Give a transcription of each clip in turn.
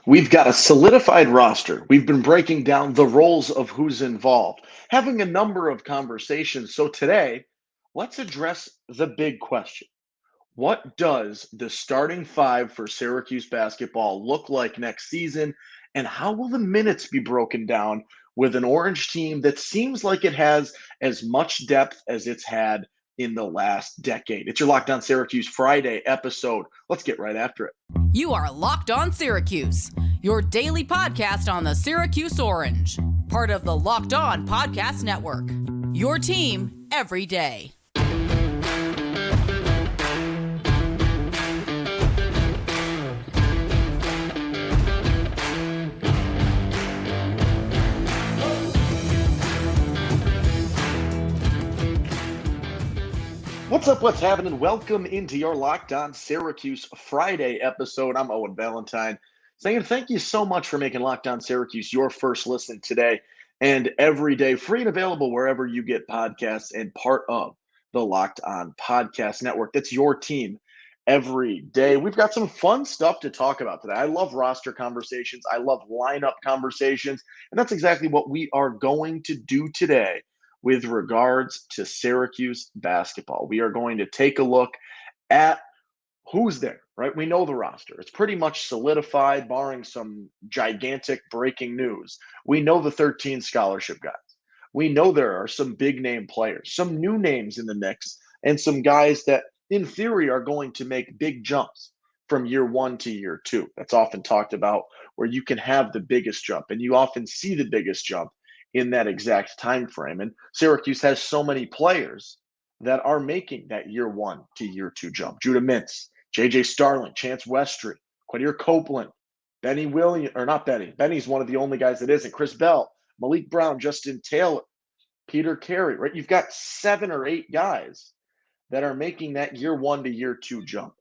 We've got a solidified roster. We've been breaking down the roles of who's involved, having a number of conversations. So today, let's address the big question. What does the starting five for Syracuse basketball look like next season? And how will the minutes be broken down with an orange team that seems like it has as much depth as it's had in the last decade? It's your Locked On Syracuse Friday episode. Let's get right after it. You are Locked On Syracuse, your daily podcast on the Syracuse Orange, part of the Locked On Podcast Network. Your team every day. What's up? What's happening? Welcome into your Locked On Syracuse Friday episode. I'm Owen Valentine saying thank you so much for making Locked On Syracuse your first listen today and every day, free and available wherever you get podcasts and part of the Locked On Podcast Network. That's your team every day. We've got some fun stuff to talk about today. I love roster conversations. I love lineup conversations, and that's exactly what we are going to do today with regards to Syracuse basketball. We are going to take a look at who's there, right? We know the roster. It's pretty much solidified, barring some gigantic breaking news. We know the 13 scholarship guys. We know there are some big name players, some new names in the mix, and some guys that, in theory, are going to make big jumps from year one to year two. That's often talked about where you can have the biggest jump, and you often see the biggest jump in that exact time frame. And Syracuse has so many players that are making that year one to year two jump. Judah Mintz, J.J. Starling, Chance Westry, Quadir Copeland, Benny Williams, or not Benny. Benny's one of the only guys that isn't. Chris Bell, Malik Brown, Justin Taylor, Peter Carey, right? You've got 7 or 8 guys that are making that year one to year two jump.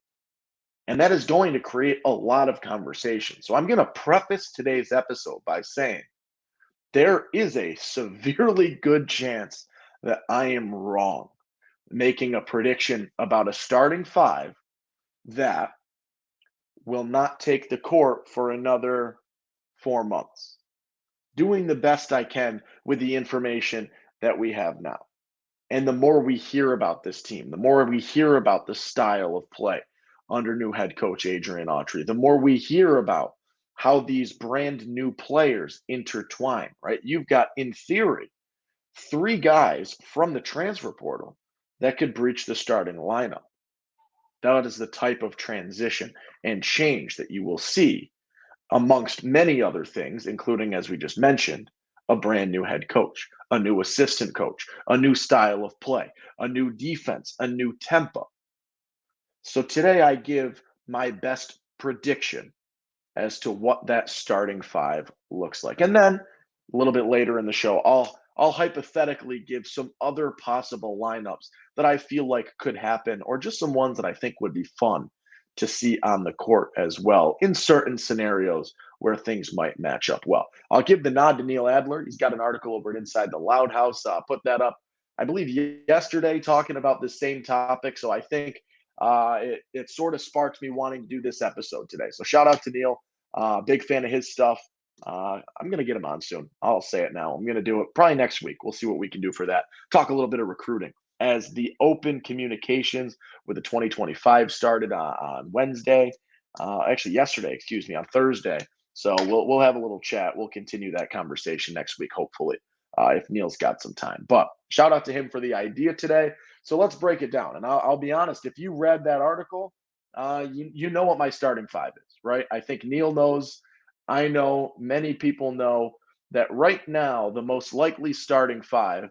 And that is going to create a lot of conversation. So I'm going to preface today's episode by saying there is a severely good chance that I am wrong making a prediction about a starting five that will not take the court for another 4 months. Doing the best I can with the information that we have now. And the more we hear about this team, the more we hear about the style of play under new head coach Adrian Autry, the more we hear about how these brand new players intertwine, right? You've got, in theory, 3 guys from the transfer portal that could breach the starting lineup. That is the type of transition and change that you will see amongst many other things, including, as we just mentioned, a brand new head coach, a new assistant coach, a new style of play, a new defense, a new tempo. So today I give my best prediction as to what that starting five looks like. And then a little bit later in the show, I'll hypothetically give some other possible lineups that I feel like could happen, or just some ones that I think would be fun to see on the court as well in certain scenarios where things might match up well. I'll give the nod to Neil Adler. He's got an article over at Inside the Loud House. Put that up, I believe, yesterday, talking about the same topic. So I think it sort of sparked me wanting to do this episode today. So shout out to Neil. Big fan of his stuff. I'm going to get him on soon. I'll say it now. I'm going to do it probably next week. We'll see what we can do for that. Talk a little bit of recruiting as the open communications with the 2025 started on Wednesday. Actually, yesterday, on Thursday. So we'll have a little chat. We'll continue that conversation next week, hopefully, if Neil's got some time. But shout out to him for the idea today. So let's break it down. And I'll be honest, if you read that article, you know what my starting five is, right? I think Neil knows. I know many people know that right now the most likely starting five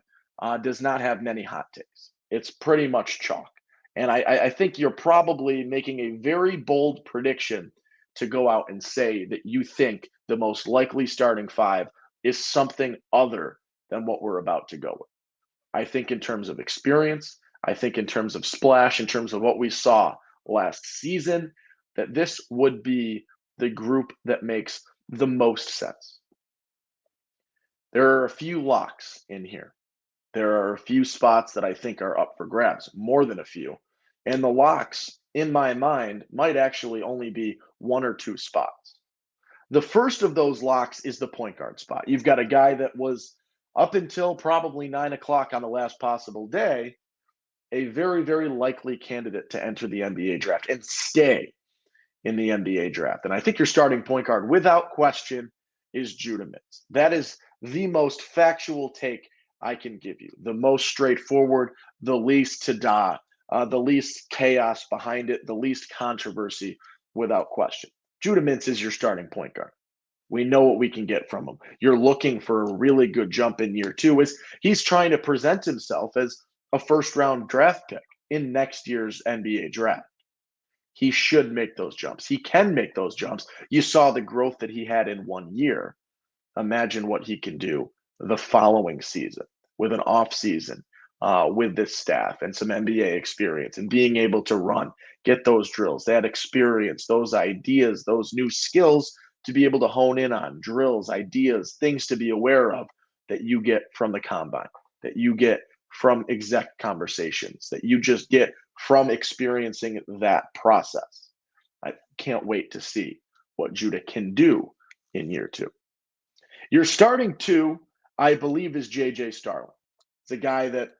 does not have many hot takes. It's pretty much chalk. And I think you're probably making a very bold prediction to go out and say that you think the most likely starting five is something other than what we're about to go with. I think in terms of experience, I think in terms of splash, in terms of what we saw last season, that this would be the group that makes the most sense. There are a few locks in here. There are a few spots that I think are up for grabs, more than a few. And the locks, in my mind, might actually only be 1 or 2 spots. The first of those locks is the point guard spot. You've got a guy that was up until probably 9 o'clock on the last possible day, a very, very likely candidate to enter the NBA draft and stay in the NBA draft. And I think your starting point guard, without question, is Judah Mintz. That is the most factual take I can give you, the most straightforward, the least tada, the least chaos behind it, the least controversy, without question. Judah Mintz is your starting point guard. We know what we can get from him. You're looking for a really good jump in year two. Is he's trying to present himself as a first-round draft pick in next year's NBA draft. He should make those jumps. He can make those jumps. You saw the growth that he had in 1 year. Imagine what he can do the following season with an off season, with this staff and some NBA experience and being able to run, get those drills, that experience, those ideas, those new skills to be able to hone in on, drills, ideas, things to be aware of that you get from the combine, that you get from exec conversations, that you just get from experiencing that process. I can't wait to see what Judah can do in year two. Your starting two, I believe, is JJ Starling. It's a guy that,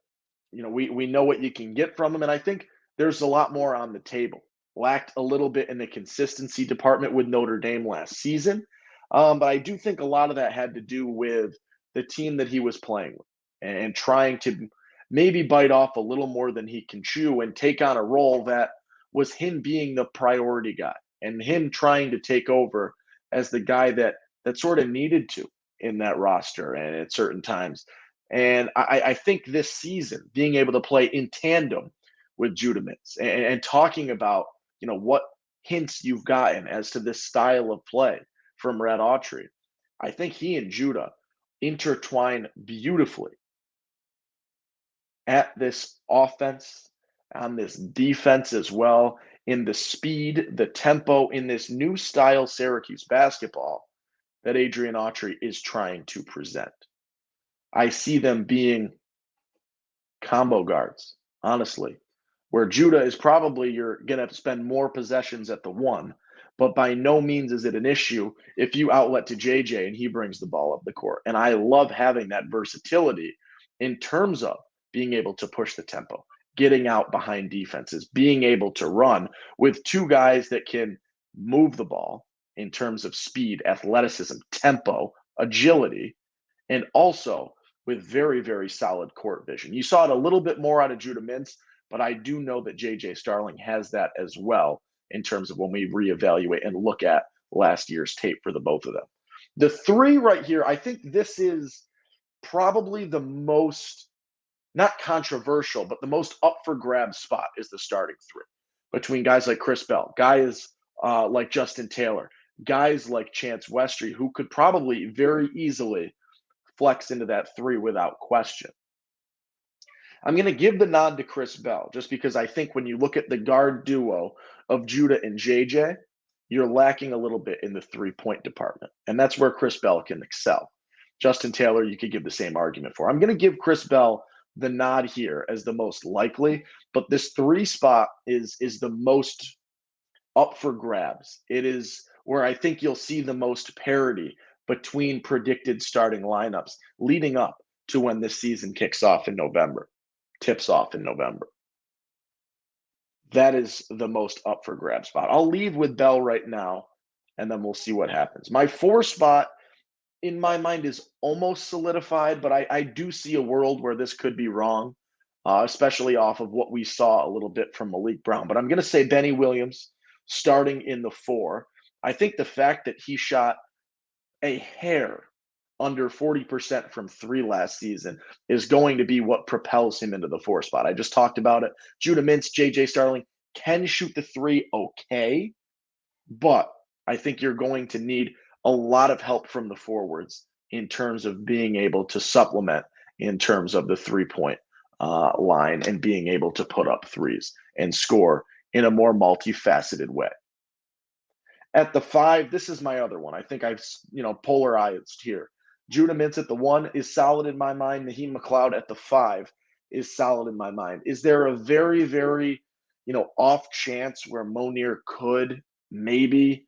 we know what you can get from him, and I think there's a lot more on the table. Lacked a little bit in the consistency department with Notre Dame last season, but I do think a lot of that had to do with the team that he was playing with and trying to maybe bite off a little more than he can chew and take on a role that was him being the priority guy and him trying to take over as the guy that sort of needed to in that roster and at certain times. And I think this season, being able to play in tandem with Judah Mintz and talking about, what hints you've gotten as to this style of play from Red Autry, I think he and Judah intertwine beautifully at this offense, on this defense as well, in the speed, the tempo, in this new style Syracuse basketball that Adrian Autry is trying to present. I see them being combo guards, honestly, where Judah is probably you're going to spend more possessions at the one, but by no means is it an issue if you outlet to JJ and he brings the ball up the court. And I love having that versatility in terms of being able to push the tempo, getting out behind defenses, being able to run with two guys that can move the ball in terms of speed, athleticism, tempo, agility, and also with very, very solid court vision. You saw it a little bit more out of Judah Mintz, but I do know that JJ Starling has that as well in terms of when we reevaluate and look at last year's tape for the both of them. The three right here, I think this is probably the most, not controversial, but the most up for grabs spot is the starting three between guys like Chris Bell, guys like Justin Taylor, guys like Chance Westry, who could probably very easily flex into that three without question. I'm going to give the nod to Chris Bell just because I think when you look at the guard duo of Judah and JJ, you're lacking a little bit in the three-point department, and that's where Chris Bell can excel. Justin Taylor, you could give the same argument for. I'm going to give Chris Bell the nod here as the most likely, but this three spot is the most up for grabs. It is where I think you'll see the most parity between predicted starting lineups leading up to when this season kicks off in November, tips off in November. That is the most up for grab spot. I'll leave with Bell right now, and then we'll see what happens. My four spot, in my mind, is almost solidified, but I do see a world where this could be wrong, especially off of what we saw a little bit from Malik Brown. But I'm going to say Benny Williams starting in the four. I think the fact that he shot a hair under 40% from three last season is going to be what propels him into the four spot. I just talked about it. Judah Mintz, JJ Starling can shoot the three okay, but I think you're going to need a lot of help from the forwards in terms of being able to supplement in terms of the three-point line and being able to put up threes and score in a more multifaceted way. At the five, this is my other one. I think I've, polarized here. Judah Mintz at the one is solid in my mind. Naheem McLeod at the five is solid in my mind. Is there a very, very, off chance where Moneer could maybe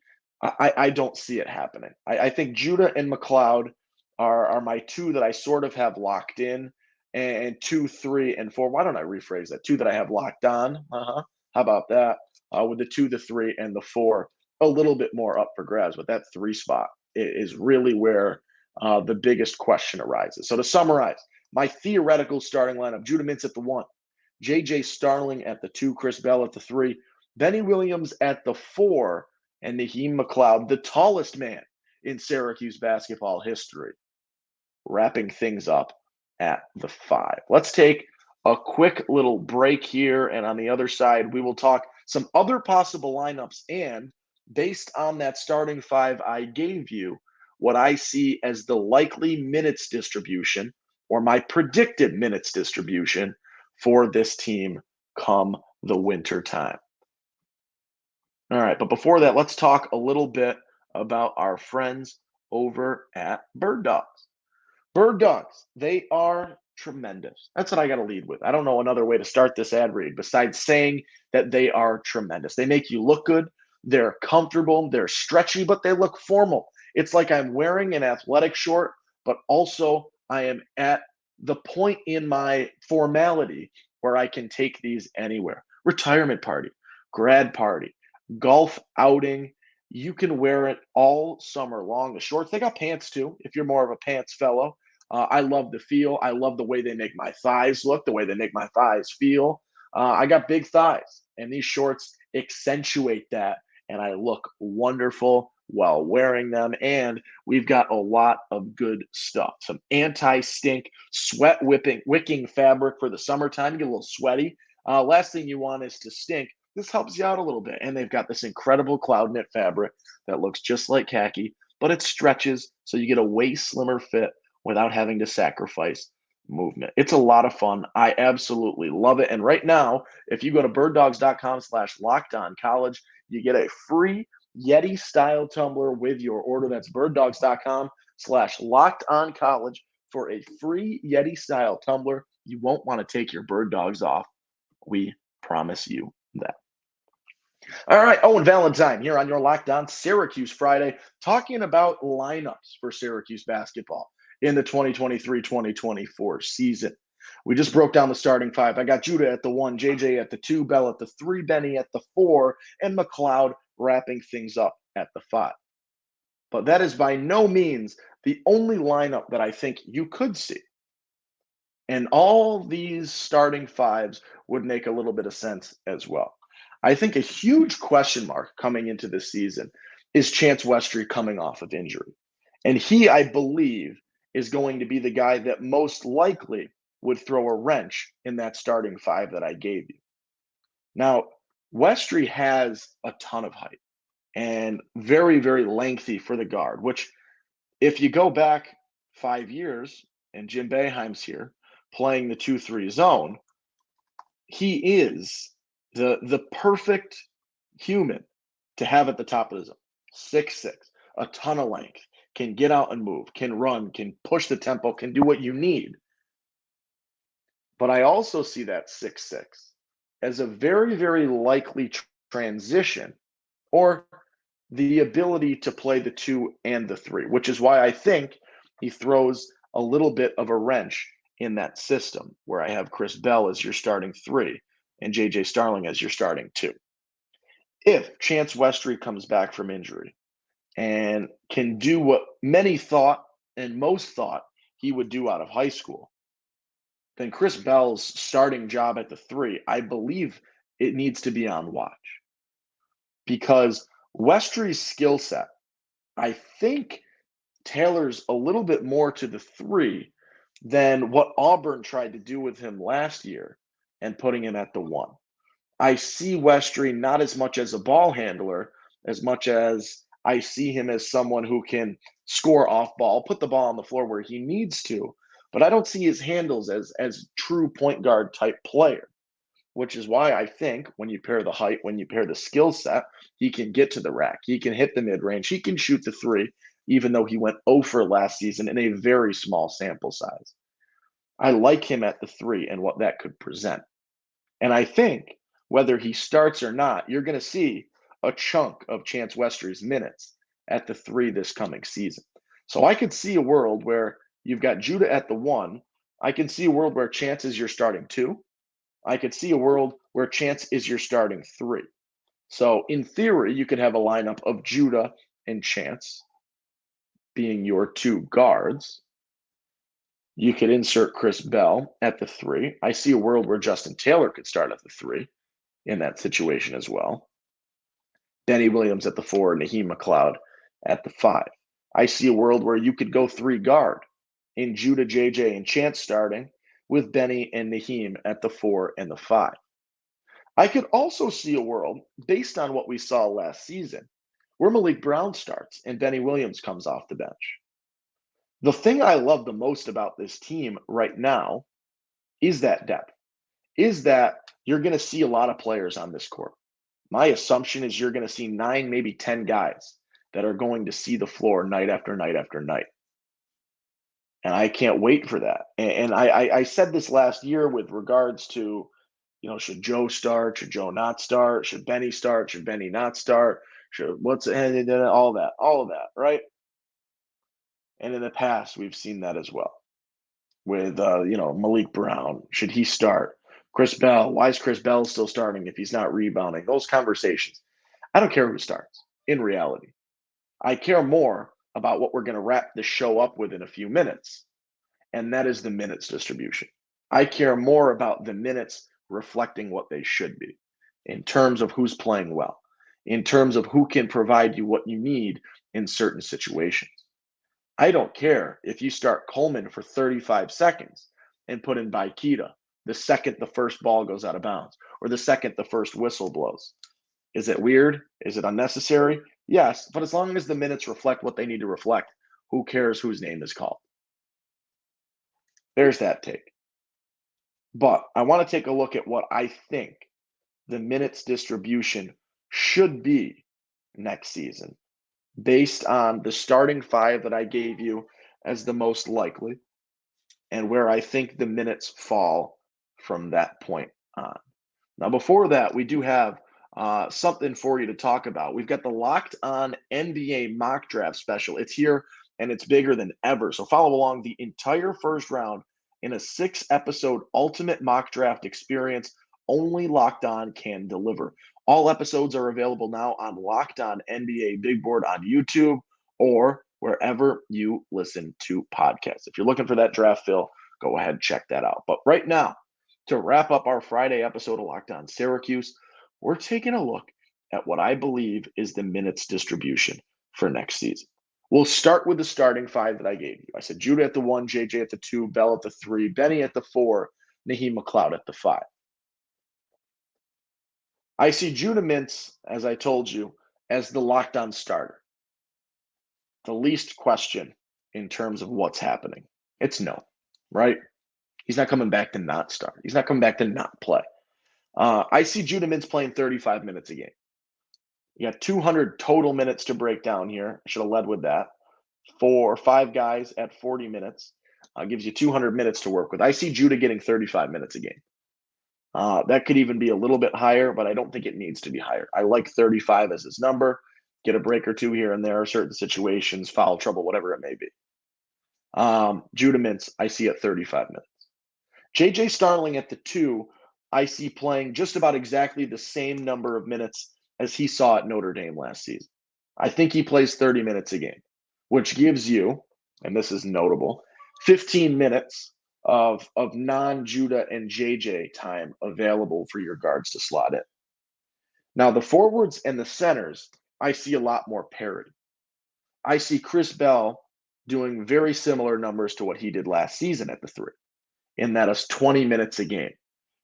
I don't see it happening. I think Judah and McLeod are my two that I sort of have locked in, and 2, 3, and 4. Why don't I rephrase that? Two that I have locked on. How about that? With the 2, the 3, and the 4, a little bit more up for grabs, but that 3 spot is really where the biggest question arises. So to summarize, my theoretical starting lineup: Judah Mintz at the 1, J.J. Starling at the 2, Chris Bell at the 3, Benny Williams at the 4, and Naheem McLeod, the tallest man in Syracuse basketball history, wrapping things up at the 5. Let's take a quick little break here, and on the other side, we will talk some other possible lineups, and based on that starting 5 I gave you, what I see as the likely minutes distribution or my predicted minutes distribution for this team come the winter time. All right, but before that, let's talk a little bit about our friends over at Birddogs. Birddogs, they are tremendous. That's what I got to lead with. I don't know another way to start this ad read besides saying that they are tremendous. They make you look good. They're comfortable. They're stretchy, but they look formal. It's like I'm wearing an athletic short, but also I am at the point in my formality where I can take these anywhere. Retirement party, grad party, golf outing. You can wear it all summer long. The shorts, they got pants too, if you're more of a pants fellow. I love the feel. I love the way they make my thighs look, the way they make my thighs feel. I got big thighs, and these shorts accentuate that, and I look wonderful while wearing them. And we've got a lot of good stuff. Some anti-stink, sweat wicking fabric for the summertime. You get a little sweaty. Last thing you want is to stink. This helps you out a little bit. And they've got this incredible cloud knit fabric that looks just like khaki, but it stretches so you get a way slimmer fit without having to sacrifice movement. It's a lot of fun. I absolutely love it. And right now, if you go to birddogs.com/lockedoncollege, you get a free Yeti style tumbler with your order. That's birddogs.com/lockedoncollege for a free Yeti style tumbler. You won't want to take your bird dogs off. We promise you that. All right, Owen Valentine here on your Locked On Syracuse Friday, talking about lineups for Syracuse basketball in the 2023-2024 season. We just broke down the starting 5. I got Judah at the 1, JJ at the 2, Bell at the 3, Benny at the 4, and McLeod wrapping things up at the 5. But that is by no means the only lineup that I think you could see. And all these starting 5s would make a little bit of sense as well. I think a huge question mark coming into this season is Chance Westry coming off of injury. And he, I believe, is going to be the guy that most likely would throw a wrench in that starting 5 that I gave you. Now, Westry has a ton of height and very, very lengthy for the guard, which if you go back 5 years and Jim Boeheim's here playing the 2-3 zone, he is the perfect human to have at the top of the zone. 6'6", a ton of length, can get out and move, can run, can push the tempo, can do what you need. But I also see that 6'6" as a very, very likely transition or the ability to play the 2 and the 3, which is why I think he throws a little bit of a wrench in that system where I have Chris Bell as your starting 3 and J.J. Starling as your starting 2. If Chance Westry comes back from injury and can do what many thought and most thought he would do out of high school, then Chris Bell's starting job at the 3, I believe it needs to be on watch. Because Westry's skill set, I think, tailors a little bit more to the 3 than what Auburn tried to do with him last year and putting him at the 1. I see Westry not as much as a ball handler, as much as I see him as someone who can score off ball, put the ball on the floor where he needs to, but I don't see his handles as true point guard type player, which is why I think when you pair the height, when you pair the skill set, he can get to the rack, he can hit the mid-range, he can shoot the 3, even though he went 0 for last season in a very small sample size. I like him at the 3 and what that could present. And I think whether he starts or not, you're going to see a chunk of Chance Westry's minutes at the 3 this coming season. So I could see a world where you've got Judah at the 1. I can see a world where Chance is your starting 2. I could see a world where Chance is your starting 3. So in theory, you could have a lineup of Judah and Chance being your 2 guards. You could insert Chris Bell at the 3. I see a world where Justin Taylor could start at the 3 in that situation as well. Benny Williams at the 4, Naheem McLeod at the 5. I see a world where you could go 3 guard in Judah, JJ, and Chance starting with Benny and Naheem at the 4 and the 5. I could also see a world, based on what we saw last season, where Malik Brown starts and Benny Williams comes off the bench. The thing I love the most about this team right now is that depth, is that you're going to see a lot of players on this court. My assumption is you're going to see 9, maybe 10 guys that are going to see the floor night after night after night. And I can't wait for that. And I said this last year with regards to, should Joe start? Should Joe not start? Should Benny start? Should Benny not start? All of that, right? And in the past, we've seen that as well with, Malik Brown. Should he start? Chris Bell. Why is Chris Bell still starting if he's not rebounding? Those conversations. I don't care who starts in reality. I care more about what we're going to wrap the show up with in a few minutes, and that is the minutes distribution. I care more about the minutes reflecting what they should be in terms of who's playing well, in terms of who can provide you what you need in certain situations. I don't care if you start Coleman for 35 seconds and put in Baikita the second the first ball goes out of bounds or the second the first whistle blows. Is it weird? Is it unnecessary? Yes, but as long as the minutes reflect what they need to reflect, who cares whose name is called? There's that take. But I want to take a look at what I think the minutes distribution should be next season based on the starting 5 that I gave you as the most likely and where I think the minutes fall from that point on. Now, before that, we do have something for you to talk about. We've got the Locked On NBA mock draft special. It's here and it's bigger than ever. So follow along the entire first round in a 6-episode ultimate mock draft experience only Locked On can deliver. All episodes are available now on Locked On NBA Big Board on YouTube or wherever you listen to podcasts. If you're looking for that draft fill, go ahead and check that out. But right now, to wrap up our Friday episode of Locked On Syracuse, we're taking a look at what I believe is the minutes distribution for next season. We'll start with the starting 5 that I gave you. I said Judah at the 1, JJ at the 2, Bell at the 3, Benny at the 4, Naheem McLeod at the 5. I see Judah Mintz, as I told you, as the Locked On starter. The least question in terms of what's happening. It's no, right? He's not coming back to not start. He's not coming back to not play. I see Judah Mintz playing 35 minutes a game. You got 200 total minutes to break down here. I should have led with that. 4 or 5 guys at 40 minutes gives you 200 minutes to work with. I see Judah getting 35 minutes a game. That could even be a little bit higher, but I don't think it needs to be higher. I like 35 as his number. Get a break or 2 here and there, certain situations, foul trouble, whatever it may be. Judah Mintz, I see at 35 minutes. JJ Starling at the 2, I see playing just about exactly the same number of minutes as he saw at Notre Dame last season. I think he plays 30 minutes a game, which gives you, and this is notable, 15 minutes of non-Judah and JJ time available for your guards to slot in. Now, the forwards and the centers, I see a lot more parity. I see Chris Bell doing very similar numbers to what he did last season at the 3, in that it's 20 minutes a game,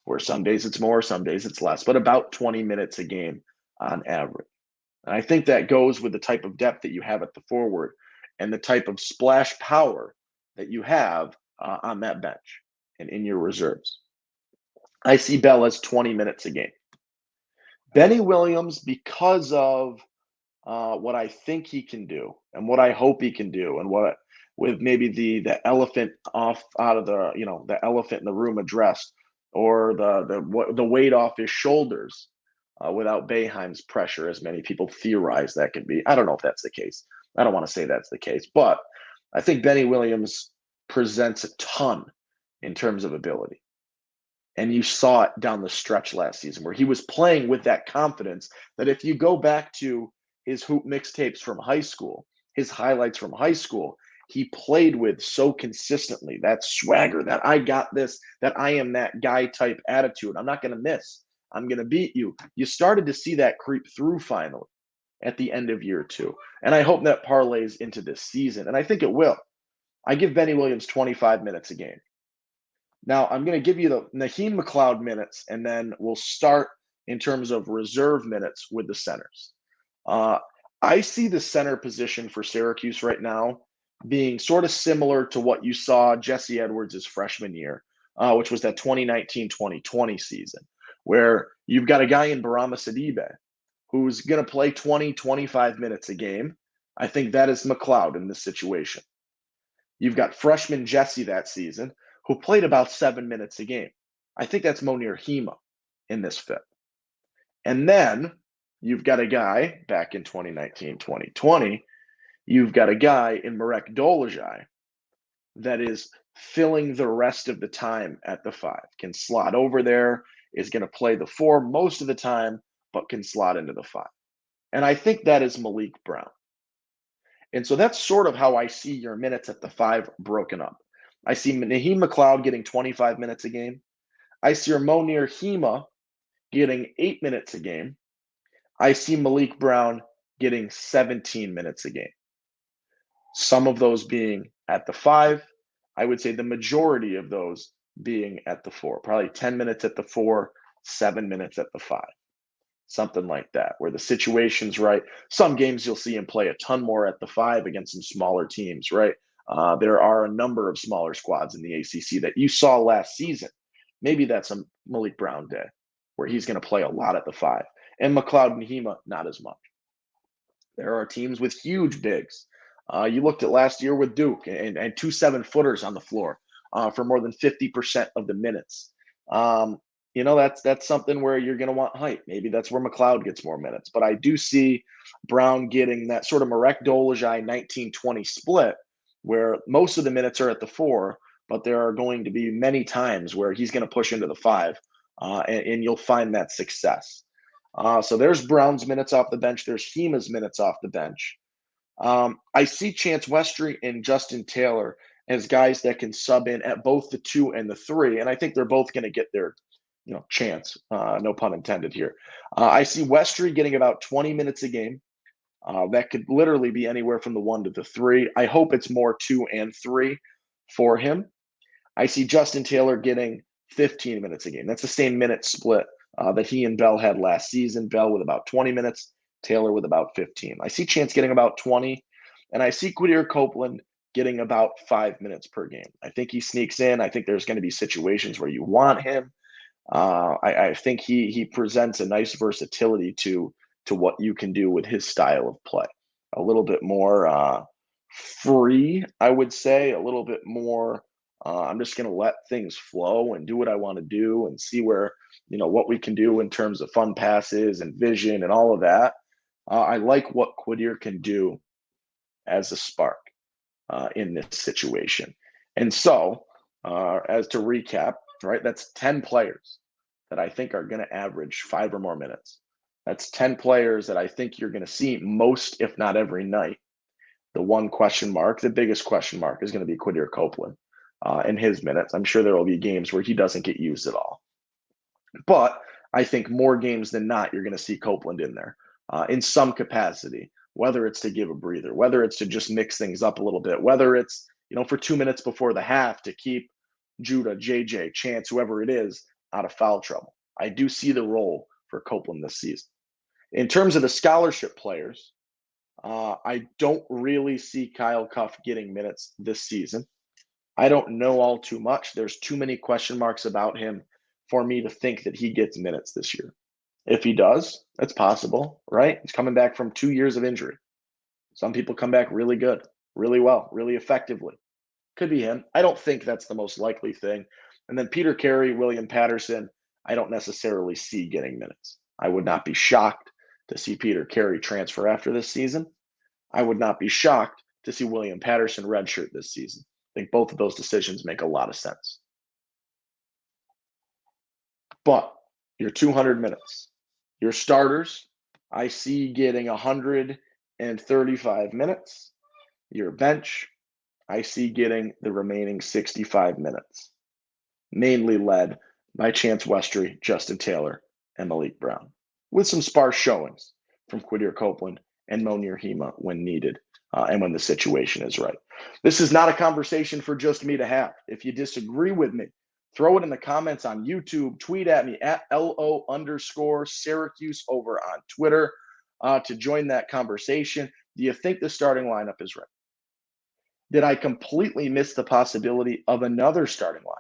where some days it's more, some days it's less, but about 20 minutes a game on average. And I think that goes with the type of depth that you have at the forward and the type of splash power that you have on that bench and in your reserves. I see Bell as 20 minutes a game. Benny Williams, because of what I think he can do and what I hope he can do, and what with maybe the elephant out of the the elephant in the room addressed, or the weight off his shoulders without Boeheim's pressure, as many people theorize that could be. I don't know if that's the case. I don't want to say that's the case, but I think Benny Williams presents a ton in terms of ability. And you saw it down the stretch last season where he was playing with that confidence that if you go back to his hoop mixtapes from high school, his highlights from high school, he played with so consistently that swagger, that I got this, that I am that guy type attitude. I'm not going to miss. I'm going to beat you. You started to see that creep through finally at the end of year 2. And I hope that parlays into this season. And I think it will. I give Benny Williams 25 minutes a game. Now, I'm going to give you the Naheem McLeod minutes, and then we'll start in terms of reserve minutes with the centers. I see the center position for Syracuse right now being sort of similar to what you saw Jesse Edwards' freshman year, which was that 2019-2020 season, where you've got a guy in Barama Sidibe who's going to play 20, 25 minutes a game. I think that is McLeod in this situation. You've got freshman Jesse that season, who played about 7 minutes a game. I think that's Monir Hema in this fit. And then you've got a guy back in 2019-2020, you've got a guy in Marek Dolezaj that is filling the rest of the time at the 5, can slot over there, is going to play the 4 most of the time, but can slot into the 5. And I think that is Malik Brown. And so that's sort of how I see your minutes at the 5 broken up. I see Naheem McLeod getting 25 minutes a game. I see Monir Hema getting 8 minutes a game. I see Malik Brown getting 17 minutes a game. Some of those being at the 5. I would say the majority of those being at the 4. Probably 10 minutes at the 4, 7 minutes at the 5. Something like that, where the situation's right. Some games you'll see him play a ton more at the 5 against some smaller teams, right? There are a number of smaller squads in the ACC that you saw last season. Maybe that's a Malik Brown day where he's going to play a lot at the 5. And McLeod and Hema, not as much. There are teams with huge bigs. You looked at last year with Duke and 2 7-footers on the floor for more than 50% of the minutes. That's something where you're going to want height. Maybe that's where McLeod gets more minutes. But I do see Brown getting that sort of Marek Dolezaj 19-20 split where most of the minutes are at the 4, but there are going to be many times where he's going to push into the 5, and you'll find that success. So there's Brown's minutes off the bench. There's Hema's minutes off the bench. I see Chance Westry and Justin Taylor as guys that can sub in at both the 2 and the 3, and I think they're both going to get their chance, no pun intended here. I see Westry getting about 20 minutes a game. That could literally be anywhere from the 1 to the 3. I hope it's more 2 and 3 for him. I see Justin Taylor getting 15 minutes a game. That's the same minute split that he and Bell had last season. Bell with about 20 minutes, Taylor with about 15. I see Chance getting about 20, and I see Quadir Copeland getting about 5 minutes per game. I think he sneaks in. I think there's going to be situations where you want him. I think he presents a nice versatility to what you can do with his style of play. A little bit more free, I would say, a little bit more. I'm just going to let things flow and do what I want to do and see where, what we can do in terms of fun passes and vision and all of that. I like what Quadir can do as a spark in this situation. And so, as to recap, right, that's 10 players that I think are going to average 5 or more minutes. That's 10 players that I think you're going to see most, if not every night. The one question mark, the biggest question mark, is going to be Quadir Copeland in his minutes. I'm sure there will be games where he doesn't get used at all. But I think more games than not, you're going to see Copeland in there in some capacity, whether it's to give a breather, whether it's to just mix things up a little bit, whether it's, for 2 minutes before the half to keep Judah, JJ, Chance, whoever it is, out of foul trouble. I do see the role for Copeland this season. In terms of the scholarship players, I don't really see Kyle Cuff getting minutes this season. I don't know all too much. There's too many question marks about him for me to think that he gets minutes this year. If he does, that's possible, right? He's coming back from 2 years of injury. Some people come back really good, really well, really effectively. Could be him. I don't think that's the most likely thing. And then Peter Carey, William Patterson, I don't necessarily see getting minutes. I would not be shocked to see Peter Carey transfer after this season. I would not be shocked to see William Patterson redshirt this season. I think both of those decisions make a lot of sense. But your 200 minutes, your starters, I see getting 135 minutes. Your bench, I see getting the remaining 65 minutes, mainly led by Chance Westry, Justin Taylor, and Malik Brown, with some sparse showings from Quadir Copeland and Monir Hema when needed and when the situation is right. This is not a conversation for just me to have. If you disagree with me, throw it in the comments on YouTube. Tweet at me at LO_Syracuse over on Twitter to join that conversation. Do you think the starting lineup is right? Did I completely miss the possibility of another starting line?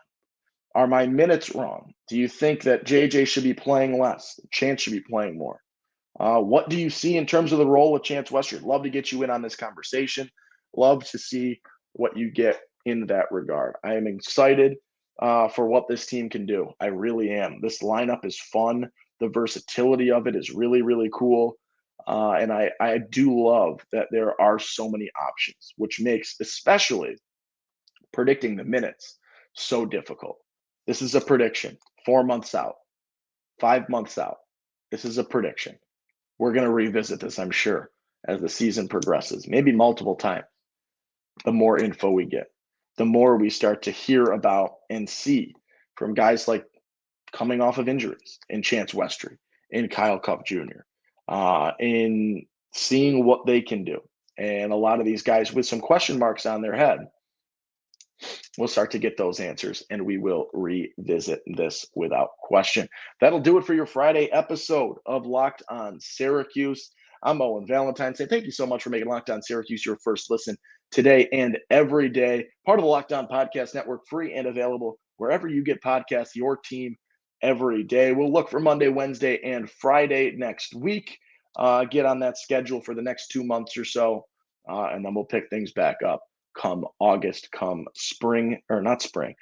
Are my minutes wrong? Do you think that JJ should be playing less? Chance should be playing more? What do you see in terms of the role of Chance Westry? Love to get you in on this conversation. Love to see what you get in that regard. I am excited for what this team can do. I really am. This lineup is fun. The versatility of it is really, really cool. And I do love that there are so many options, which makes especially predicting the minutes so difficult. This is a prediction 4 months out, 5 months out. This is a prediction. We're going to revisit this, I'm sure, as the season progresses, maybe multiple times. The more info we get, the more we start to hear about and see from guys like coming off of injuries in Chance Westry, in Kyle Cuff Jr., in seeing what they can do. And a lot of these guys with some question marks on their head, we'll start to get those answers and we will revisit this without question. That'll do it for your Friday episode of Locked On Syracuse. I'm Owen Valentine. Say thank you so much for making Locked On Syracuse your first listen today and every day. Part of the Locked On Podcast Network, free and available wherever you get podcasts, your team every day. We'll look for Monday, Wednesday, and Friday next week. Get on that schedule for the next 2 months or so, and then we'll pick things back up come August, come spring, or not spring,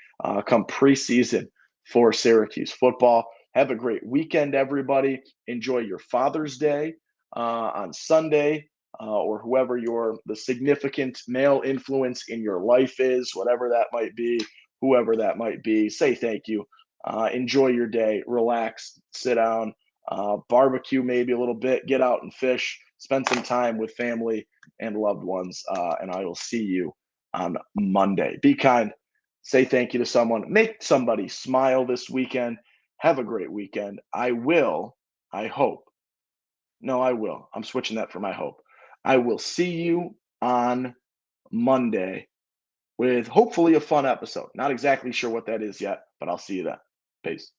come preseason for Syracuse football. Have a great weekend, everybody. Enjoy your Father's Day on Sunday, or whoever the significant male influence in your life is, whatever that might be, whoever that might be. Say thank you. Enjoy your day. Relax. Sit down. Barbecue maybe a little bit. Get out and fish. Spend some time with family and loved ones. And I will see you on Monday. Be kind. Say thank you to someone. Make somebody smile this weekend. Have a great weekend. I hope. No, I will. I'm switching that for my hope. I will see you on Monday with hopefully a fun episode. Not exactly sure what that is yet, but I'll see you then. Peace.